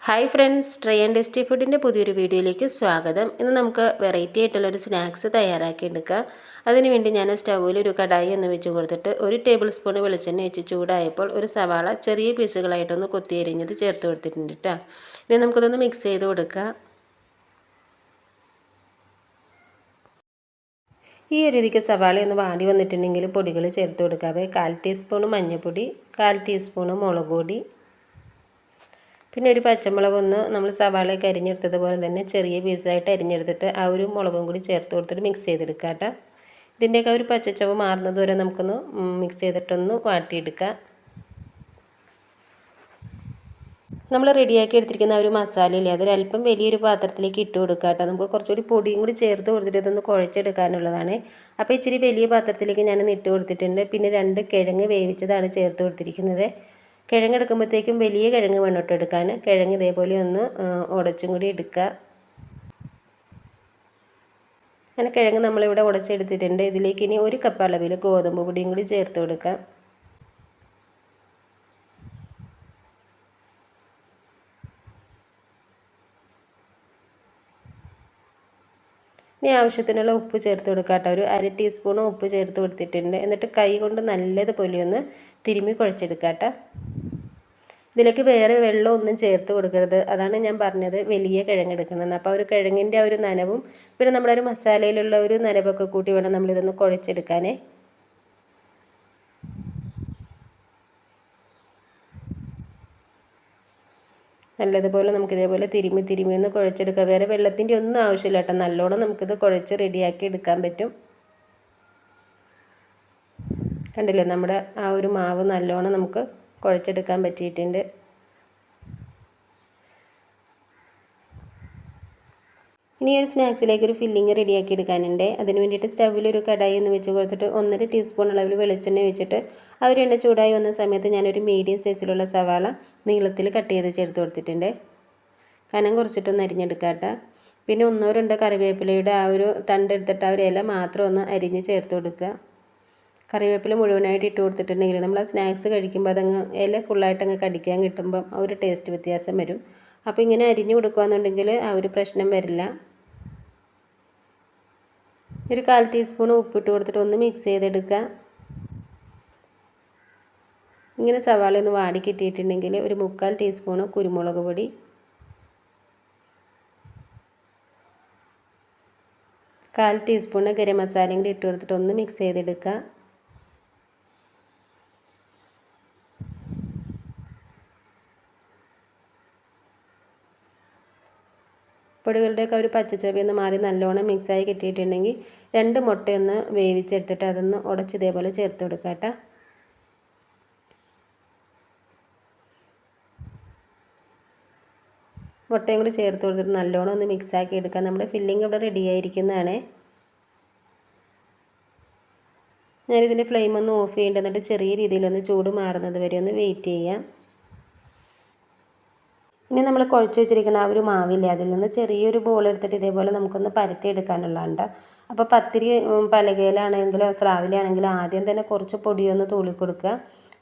Hi friends, try and tasty ഫുഡിൻ്റെ പുതിയൊരു വീഡിയോയിലേക്ക് സ്വാഗതം. ഇന്ന് നമുക്ക് വെറൈറ്റി ആയിട്ടുള്ളൊരു സ്നാക്സ് തയ്യാറാക്കി എടുക്കാം. അതിനുവേണ്ടി ഞാൻ സ്റ്റൗവിൽ ഒരു കടായി ഒന്ന് വെച്ച് കൊടുത്തിട്ട് 1 ടേബിൾ സ്പൂൺ വെളിച്ചെണ്ണ വെച്ച് ചൂടായപ്പോൾ ഒരു സവാള ചെറിയ പീസുകളായിട്ടൊന്ന് കൊത്തി അരിഞ്ഞത് ചേർത്ത് കൊടുത്തിട്ടുണ്ട് കേട്ടോ. ഇനി നമുക്കതൊന്ന് മിക്സ് ചെയ്ത് കൊടുക്കാം. ഈ ഒരു രീതിക്ക് സവാള ഒന്ന് വാടി വന്നിട്ടുണ്ടെങ്കിൽ പൊടികൾ ചേർത്ത് കൊടുക്കാവേ. 1/4 ടീസ്പൂൺ മഞ്ഞൾപ്പൊടി, 1/4 ടീസ്പൂൺ മുളക് പൊടി, പിന്നെ ഒരു പച്ചമുളകൊന്ന് നമ്മൾ സവാളയൊക്കെ അരിഞ്ഞെടുത്തതുപോലെ തന്നെ ചെറിയ പീസായിട്ട് അരിഞ്ഞെടുത്തിട്ട് ആ ഒരു മുളകും കൂടി ചേർത്ത് കൊടുത്തിട്ട് മിക്സ് ചെയ്തെടുക്കുക കേട്ടോ. ഇതിൻ്റെയൊക്കെ ഒരു പച്ചച്ചവ് മാറുന്നത് വരെ നമുക്കൊന്ന് മിക്സ് ചെയ്തിട്ടൊന്ന് വാട്ടിയെടുക്കാം. നമ്മൾ റെഡിയാക്കി എടുത്തിരിക്കുന്ന ഒരു മസാലയില്ലേ, അതൊരല്പം വലിയൊരു പാത്രത്തിലേക്ക് ഇട്ട് കൊടുക്കുക കേട്ടോ. നമുക്ക് കുറച്ചുകൂടി പൊടിയും കൂടി ചേർത്ത് കൊടുത്തിട്ട് ഇതൊന്ന് കുഴച്ചെടുക്കാനുള്ളതാണ്. അപ്പോൾ ഇച്ചിരി വലിയ പാത്രത്തിലേക്ക് ഞാനൊന്ന് ഇട്ട് കൊടുത്തിട്ടുണ്ട്. പിന്നെ 2 കിഴങ്ങ് വേവിച്ചതാണ് ചേർത്ത് കൊടുത്തിരിക്കുന്നത്. കിഴങ്ങ് എടുക്കുമ്പോഴത്തേക്കും വലിയ കിഴങ്ങ് വേണം കേട്ടോ എടുക്കാൻ. കിഴങ്ങ് ഇതേപോലെ ഒന്ന് ഉടച്ചും കൂടി എടുക്കുക. അങ്ങനെ കിഴങ്ങ് നമ്മളിവിടെ ഉടച്ചെടുത്തിട്ടുണ്ട്. ഇതിലേക്ക് ഇനി 1 കപ്പ് അളവിൽ ഗോതമ്പ് പൊടിയും കൂടി ചേർത്ത് കൊടുക്കാം. ഇനി ആവശ്യത്തിനുള്ള ഉപ്പ് ചേർത്ത് കൊടുക്കാം കേട്ടോ. ഒരു 1/2 ടീസ്പൂൺ ഉപ്പ് ചേർത്ത് കൊടുത്തിട്ടുണ്ട്. എന്നിട്ട് കൈ കൊണ്ട് നല്ലതുപോലെ ഒന്ന് തിരുമ്മി കുഴച്ചെടുക്കാം കേട്ടോ. ഇതിലേക്ക് വേറെ വെള്ളമൊന്നും ചേർത്ത് കൊടുക്കരുത്. അതാണ് ഞാൻ പറഞ്ഞത് വലിയ കിഴങ്ങ് എടുക്കണമെന്ന്. അപ്പോൾ ഒരു കിഴങ്ങിൻ്റെ ആ ഒരു നനവും പിന്നെ നമ്മുടെ ഒരു മസാലയിലുള്ള ഒരു നനവൊക്കെ കൂട്ടി വേണം നമ്മളിതൊന്ന് കുഴച്ചെടുക്കാനേ. നല്ലതുപോലെ നമുക്കിതേപോലെ തിരുമ്മി ഒന്ന് കുഴച്ചെടുക്കാം. വേറെ വെള്ളത്തിൻ്റെ ഒന്നും ആവശ്യമില്ല കേട്ടോ. നല്ലോണം നമുക്കിത് കുഴച്ച് റെഡിയാക്കി എടുക്കാൻ പറ്റും. കണ്ടില്ലേ, നമ്മുടെ ആ ഒരു മാവ് നല്ലോണം നമുക്ക് കുഴച്ചെടുക്കാൻ പറ്റിയിട്ടുണ്ട്. ഇനി ഒരു സ്നാക്സിലേക്ക് ഒരു ഫില്ലിങ് റെഡിയാക്കി എടുക്കാനുണ്ട്. അതിന് വേണ്ടിയിട്ട് സ്റ്റൗവിൽ ഒരു കടായി ഒന്ന് വെച്ച് കൊടുത്തിട്ട് 1/2 ടീസ്പൂൺ അളവിൽ വെളിച്ചെണ്ണ വെച്ചിട്ട് ആ ഒരു എണ്ണ ചൂടായി വന്ന സമയത്ത് ഞാനൊരു മീഡിയം സൈസിലുള്ള സവാള നീളത്തിൽ കട്ട് ചെയ്ത് ചേർത്ത് കൊടുത്തിട്ടുണ്ട്. കനം കുറച്ചിട്ടൊന്ന് അരിഞ്ഞെടുക്കാം കേട്ടോ. പിന്നെ 1-2 കറിവേപ്പിലയുടെ ആ ഒരു തണ്ടെടുത്തിട്ട് ആ ഒരു ഇല മാത്രം ഒന്ന് അരിഞ്ഞ് ചേർത്ത് കൊടുക്കുക. കറിവേപ്പില മുഴുവനായിട്ട് ഇട്ട് കൊടുത്തിട്ടുണ്ടെങ്കിൽ നമ്മൾ ആ സ്നാക്സ് കഴിക്കുമ്പോൾ അതങ്ങ് ഇല ഫുള്ളായിട്ട് അങ്ങ് കടിക്കാൻ കിട്ടുമ്പം ആ ഒരു ടേസ്റ്റ് വ്യത്യാസം വരും. അപ്പോൾ ഇങ്ങനെ അരിഞ്ഞു കൊടുക്കുകയെന്നുണ്ടെങ്കിൽ ആ ഒരു പ്രശ്നം വരില്ല. ഒരു 1/4 ടീസ്പൂൺ ഉപ്പിട്ട് കൊടുത്തിട്ട് ഒന്ന് മിക്സ് ചെയ്തെടുക്കുക. ഇങ്ങനെ സവാള ഒന്ന് വാടി കിട്ടിയിട്ടുണ്ടെങ്കിൽ ഒരു 3/4 ടീസ്പൂൺ കുരുമുളക് പൊടി, 1/4 ടീസ്പൂൺ ഗരം മസാലയും കൂടി ഇട്ട് കൊടുത്തിട്ട് ഒന്ന് മിക്സ് ചെയ്തെടുക്കുക. പൊടികളുടെയൊക്കെ ഒരു പച്ചച്ചൊവയൊന്ന് മാറി നല്ലോണം മിക്സായി കിട്ടിയിട്ടുണ്ടെങ്കിൽ 2 മുട്ടയൊന്ന് വേവിച്ചെടുത്തിട്ട് അതൊന്ന് ഉടച്ച് ഇതേപോലെ ചേർത്ത് കൊടുക്കുക കേട്ടോ. മുട്ടയും കൂടി ചേർത്ത് കൊടുത്തിട്ട് നല്ലോണം ഒന്ന് മിക്സാക്കി എടുക്കാം. നമ്മുടെ ഫില്ലിംഗ് ഇവിടെ റെഡി ആയിരിക്കുന്നതാണ്. ഞാനിതിൻ്റെ ഫ്ലെയിം ഒന്ന് ഓഫ് ചെയ്യേണ്ടത്, എന്നിട്ട് ചെറിയ രീതിയിലൊന്ന് ചൂട് മാറുന്നത് വരെ ഒന്ന് വെയിറ്റ് ചെയ്യാം. ഇനി നമ്മൾ കുഴച്ച് വെച്ചിരിക്കുന്ന ആ ഒരു മാവില്ലേ, അതിൽ നിന്ന് ചെറിയൊരു ബോൾ എടുത്തിട്ട് ഇതേപോലെ നമുക്കൊന്ന് പരത്തി എടുക്കാനുള്ളതുണ്ട്. അപ്പോൾ പത്തിരി പലകയിലാണെങ്കിലോ സ്ലാവിലാണെങ്കിലോ ആദ്യം തന്നെ കുറച്ച് പൊടിയൊന്ന് തൂളി കൊടുക്കുക.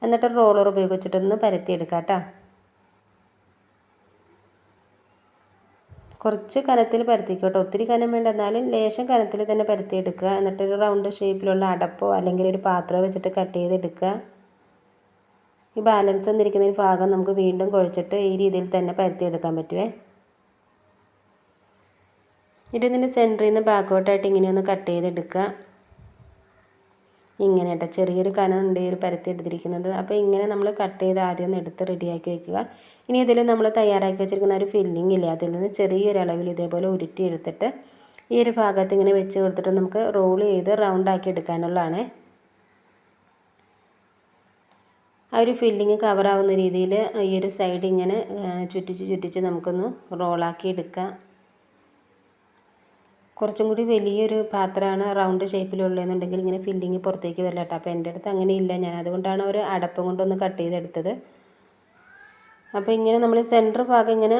എന്നിട്ട് റോളർ ഉപയോഗിച്ചിട്ടൊന്ന് പരത്തിയെടുക്കുക കേട്ടോ. കുറച്ച് കനത്തിൽ പരത്തിക്കോട്ടെ, ഒത്തിരി കനം വേണ്ട, എന്നാലും ലേശം കനത്തിൽ തന്നെ പരത്തിയെടുക്കുക. എന്നിട്ടൊരു റൗണ്ട് ഷേപ്പിലുള്ള അടപ്പോ അല്ലെങ്കിൽ ഒരു പാത്രമോ വെച്ചിട്ട് കട്ട് ചെയ്തെടുക്കുക. ഈ ബാലൻസ് വന്നിരിക്കുന്ന ഈ ഭാഗം നമുക്ക് വീണ്ടും കുഴച്ചിട്ട് ഈ രീതിയിൽ തന്നെ പരത്തിയെടുക്കാൻ പറ്റുമേ. ഇതിൻ്റെ സെൻറ്ററിൽ നിന്ന് ബാക്കോട്ടായിട്ട് ഇങ്ങനെയൊന്ന് കട്ട് ചെയ്തെടുക്കുക. ഇങ്ങനെ കേട്ടോ, ചെറിയൊരു കനമുണ്ട് ഈ ഒരു പരത്തി എടുത്തിരിക്കുന്നത്. അപ്പോൾ ഇങ്ങനെ നമ്മൾ കട്ട് ചെയ്ത് ആദ്യം ഒന്ന് എടുത്ത് റെഡിയാക്കി വയ്ക്കുക. ഇനി ഇതിൽ നമ്മൾ തയ്യാറാക്കി വെച്ചിരിക്കുന്ന ഒരു ഫില്ലിംഗ് ഇല്ലേ, അതിൽ നിന്ന് ചെറിയൊരളവിൽ ഇതേപോലെ ഉരുട്ടി എടുത്തിട്ട് ഈ ഒരു ഭാഗത്ത് ഇങ്ങനെ വെച്ച് കൊടുത്തിട്ട് നമുക്ക് റോൾ ചെയ്ത് റൗണ്ടാക്കി എടുക്കാനുള്ളതാണ്. ആ ഒരു ഫില്ലിങ് കവറാവുന്ന രീതിയിൽ ഈ ഒരു സൈഡ് ഇങ്ങനെ ചുറ്റിച്ച് നമുക്കൊന്ന് റോളാക്കി എടുക്കാം. കുറച്ചും കൂടി വലിയൊരു പാത്രമാണ് റൗണ്ട് ഷേപ്പിലുള്ളതെന്നുണ്ടെങ്കിൽ ഇങ്ങനെ ഫില്ലിങ് പുറത്തേക്ക് വരില്ല കേട്ടോ. അപ്പോൾ എൻ്റെ അടുത്ത് അങ്ങനെയില്ല, ഞാൻ അതുകൊണ്ടാണ് ഒരു അടപ്പം കൊണ്ടൊന്ന് കട്ട് ചെയ്തെടുത്തത്. അപ്പോൾ ഇങ്ങനെ നമ്മൾ സെൻറ്റർ ഭാഗം ഇങ്ങനെ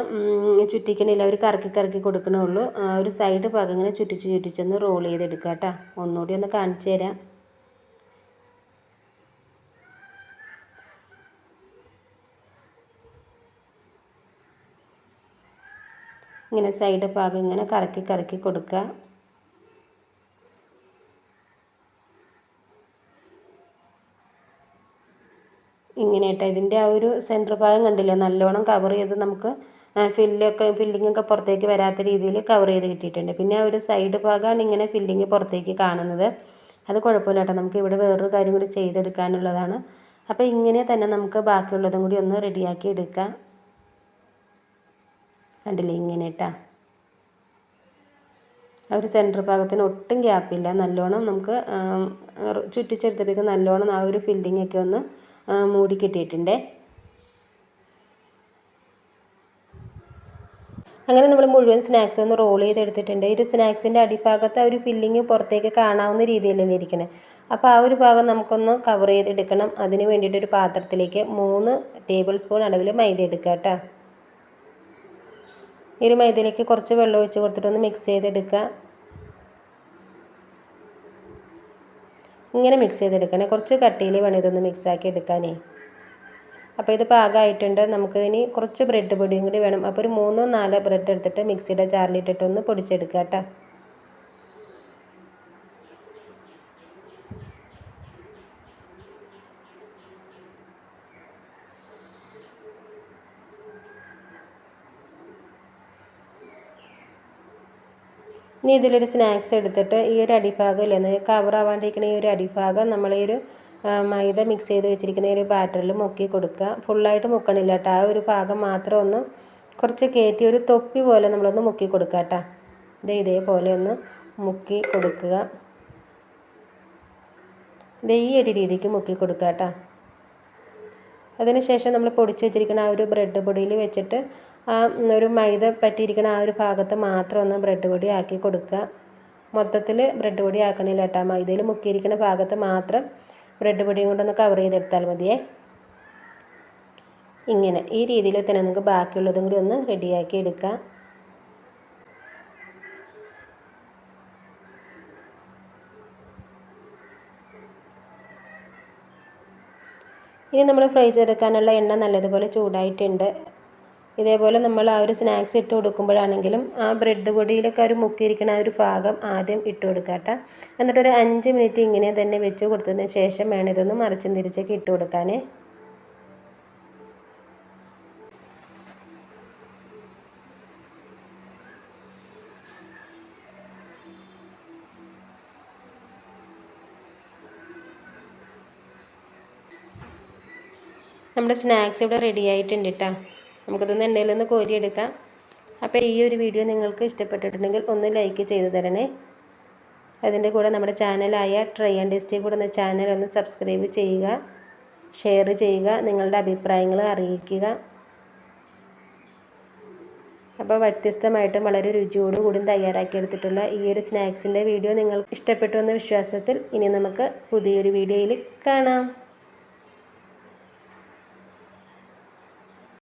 ചുറ്റിക്കണില്ല, ഒരു കറക്കി കൊടുക്കണുള്ളൂ. ഒരു സൈഡ് ഭാഗം ഇങ്ങനെ ചുറ്റിച്ചൊന്ന് റോൾ ചെയ്തെടുക്കുക കേട്ടോ. ഒന്നുകൂടി ഒന്ന് കാണിച്ചു തരാം. ഇങ്ങനെ സൈഡ് ഭാഗം ഇങ്ങനെ കറക്കി കറക്കി കൊടുക്കുക. ഇങ്ങനെയായിട്ട് ഇതിൻ്റെ ആ ഒരു സെൻറ്റർ ഭാഗം കണ്ടില്ലേ, നല്ലോണം കവർ ചെയ്ത് നമുക്ക് ഫില്ലിങ്ങൊക്കെ പുറത്തേക്ക് വരാത്ത രീതിയിൽ കവർ ചെയ്ത് കിട്ടിയിട്ടുണ്ട്. പിന്നെ ആ ഒരു സൈഡ് ഭാഗമാണ് ഇങ്ങനെ ഫില്ലിങ് പുറത്തേക്ക് കാണുന്നത്. അത് കുഴപ്പമില്ല കേട്ടോ, നമുക്ക് ഇവിടെ വേറൊരു കാര്യം കൂടി ചെയ്തെടുക്കാനുള്ളതാണ്. അപ്പോൾ ഇങ്ങനെ തന്നെ നമുക്ക് ബാക്കിയുള്ളതും കൂടി ഒന്ന് റെഡിയാക്കി എടുക്കാം. കണ്ടില്ലേ ഇങ്ങനെ ഇട്ടാ ആ ഒരു സെൻറ്റർ ഭാഗത്തിന് ഒട്ടും ഗ്യാപ്പില്ല. നല്ലോണം നമുക്ക് ചുറ്റിച്ചെടുത്തപ്പോഴേക്കും നല്ലോണം ആ ഒരു ഫില്ലിങ്ങൊക്കെ ഒന്ന് മൂടി കിട്ടിയിട്ടുണ്ട്. അങ്ങനെ നമ്മൾ മുഴുവൻ സ്നാക്സ് ഒന്ന് റോൾ ചെയ്തെടുത്തിട്ടുണ്ട്. ഈ ഒരു സ്നാക്സിൻ്റെ അടിഭാഗത്ത് ആ ഒരു ഫില്ലിങ് പുറത്തേക്ക് കാണാവുന്ന രീതിയിലല്ലേ ഇരിക്കണേ. അപ്പോൾ ആ ഒരു ഭാഗം നമുക്കൊന്ന് കവർ ചെയ്തെടുക്കണം. അതിന് വേണ്ടിയിട്ടൊരു പാത്രത്തിലേക്ക് 3 ടേബിൾ സ്പൂൺ അളവിൽ മൈദ എടുക്കുക കേട്ടോ. ഈ ഒരു മൈദയിലേക്ക് കുറച്ച് വെള്ളം ഒഴിച്ച് കൊടുത്തിട്ടൊന്ന് മിക്സ് ചെയ്തെടുക്കുക. ഇങ്ങനെ മിക്സ് ചെയ്തെടുക്കണേ, കുറച്ച് കട്ടിയിൽ വേണം ഇതൊന്ന് മിക്സാക്കി എടുക്കാനേ. അപ്പോൾ ഇത് പാകമായിട്ടുണ്ട്. നമുക്ക് ഇനി കുറച്ച് ബ്രെഡ് പൊടിയും കൂടി വേണം. അപ്പോൾ ഒരു 3-4 ബ്രെഡ് എടുത്തിട്ട് മിക്സിയുടെ ജാറിലിട്ടിട്ടൊന്ന് പൊടിച്ചെടുക്കുക കേട്ടോ. ഇനി ഇതിലൊരു സ്നാക്സ് എടുത്തിട്ട് ഈ ഒരു അടിഭാഗം ഇല്ലെന്ന് കവർ ആവാണ്ടിരിക്കുന്ന ഈ ഒരു അടിഭാഗം നമ്മൾ ഈ ഒരു മൈദ മിക്സ് ചെയ്ത് വെച്ചിരിക്കുന്ന ഈ ഒരു ബാറ്ററിൽ മുക്കി കൊടുക്കുക. ഫുള്ളായിട്ട് മുക്കണില്ല കേട്ടോ, ആ ഒരു ഭാഗം മാത്രം ഒന്ന് കുറച്ച് കയറ്റി ഒരു തൊപ്പി പോലെ നമ്മളൊന്ന് മുക്കി കൊടുക്കുക കേട്ടോ. ഇതേപോലെ ഒന്ന് മുക്കി കൊടുക്കുക. ഈ ഒരു രീതിക്ക് മുക്കി കൊടുക്കുക കേട്ടോ. അതിനുശേഷം നമ്മൾ പൊടിച്ച് വെച്ചിരിക്കുന്ന ആ ഒരു ബ്രെഡ് പൊടിയിൽ വെച്ചിട്ട് ആ ഒരു മൈദ പറ്റിയിരിക്കുന്ന ആ ഒരു ഭാഗത്ത് മാത്രം ഒന്ന് ബ്രെഡ് പൊടി ആക്കി കൊടുക്കുക. മൊത്തത്തിൽ ബ്രെഡ് പൊടി ആക്കണില്ല കേട്ടോ, മൈദയിൽ മുക്കിയിരിക്കുന്ന ഭാഗത്ത് മാത്രം ബ്രെഡ് പൊടിയും കൊണ്ടൊന്ന് കവർ ചെയ്തെടുത്താൽ മതിയേ. ഇങ്ങനെ ഈ രീതിയിൽ തന്നെ നമുക്ക് ബാക്കിയുള്ളതും കൂടി ഒന്ന് റെഡിയാക്കി എടുക്കാം. ഇനി നമ്മൾ ഫ്രൈ ചെയ്തെടുക്കാനുള്ള എണ്ണ നല്ലതുപോലെ ചൂടായിട്ടുണ്ട്. ഇതേപോലെ നമ്മൾ ആ ഒരു സ്നാക്സ് ഇട്ട് കൊടുക്കുമ്പോഴാണെങ്കിലും ആ ബ്രെഡ് പൊടിയിലൊക്കെ ഒരു മുക്കിയിരിക്കുന്ന ആ ഒരു ഭാഗം ആദ്യം ഇട്ട് കൊടുക്കുക കേട്ടോ. എന്നിട്ടൊരു 5 മിനിറ്റ് ഇങ്ങനെ തന്നെ വെച്ച് കൊടുത്തതിന് ശേഷം വേണം ഇതൊന്ന് മറിച്ചും തിരിച്ചൊക്കെ ഇട്ട് കൊടുക്കാനേ. നമ്മുടെ സ്നാക്സ് ഇവിടെ റെഡി ആയിട്ടുണ്ട് കേട്ടോ. നമുക്കിതൊന്ന് എണ്ണയിൽ നിന്ന് കോരിയെടുക്കാം. അപ്പോൾ ഈ ഒരു വീഡിയോ നിങ്ങൾക്ക് ഇഷ്ടപ്പെട്ടിട്ടുണ്ടെങ്കിൽ ഒന്ന് ലൈക്ക് ചെയ്ത് തരണേ. അതിൻ്റെ കൂടെ നമ്മുടെ ചാനലായ ട്രൈ ആൻഡ് ടേസ്റ്റി ഫുഡ് എന്ന ചാനൽ ഒന്ന് സബ്സ്ക്രൈബ് ചെയ്യുക, ഷെയർ ചെയ്യുക, നിങ്ങളുടെ അഭിപ്രായങ്ങൾ അറിയിക്കുക. അപ്പോൾ വ്യത്യസ്തമായിട്ടും വളരെ രുചിയോടുകൂടി തയ്യാറാക്കിയെടുത്തിട്ടുള്ള ഈ ഒരു സ്നാക്സിൻ്റെ വീഡിയോ നിങ്ങൾക്ക് ഇഷ്ടപ്പെട്ടു എന്ന വിശ്വാസത്തിൽ ഇനി നമുക്ക് പുതിയൊരു വീഡിയോയിൽ കാണാം.